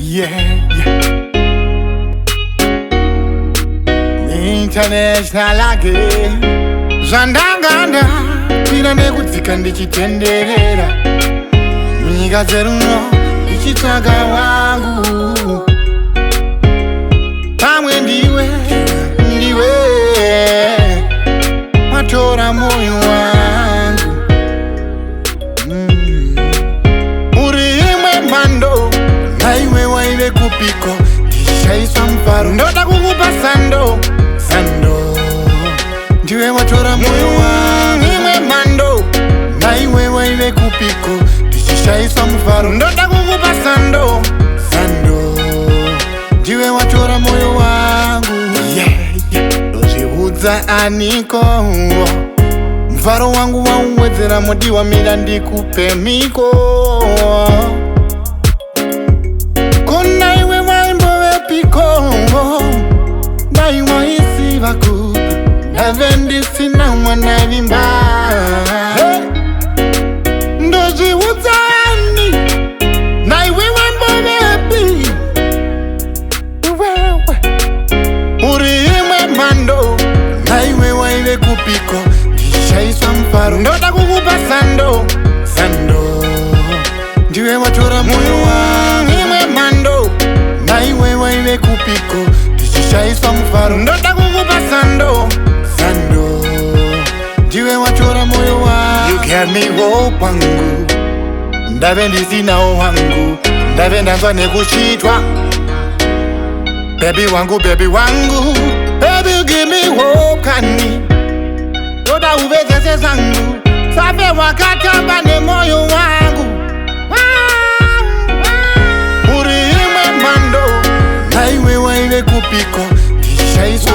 Yeah. International again. Zandanganda Pira nekudzika ndichitenderera Nyika dzeruno ichitsvaga wangu Pamwe ndiwe Matora moyo wangu Uri imwe mando Naiwe waive kupiko Tishaiswa mfaro Ndoda kukupa sando Ndiwe matora moyo wangu Imwe mando Naiwe waive kupiko Tishaiswa mfaro Ndoda kukupa sando Ndiwe matora moyo wangu Dozviudza aniko Mfaro wangu wauwedzera mudiwa mira ndikupe miko Kona iwe waimbove piko Naiwa isi vakupa Ndavendisina mwana vimba Ndozviudza ani Naiwe waimbove pi Uri imwe mando Naiwe waive kupiko Tishaiswa mfaro Ndoda kukupa sando Ndiwe watora moyo wangu Imwe mando Naiwe waive kupiko Tishaiswa mfaro Ndoda kukupa sando Ndiwe watora moyo wangu You gave me hope wangu Ndave ndisinawo wangu Ndave ndanzwa nekuchitwa Baby wangu Baby you give me hope kani Toda uvezese zangu Safe wakatamba ne moyo wangu Uri imwe mando Naiwe waive kupiko Tishaiswa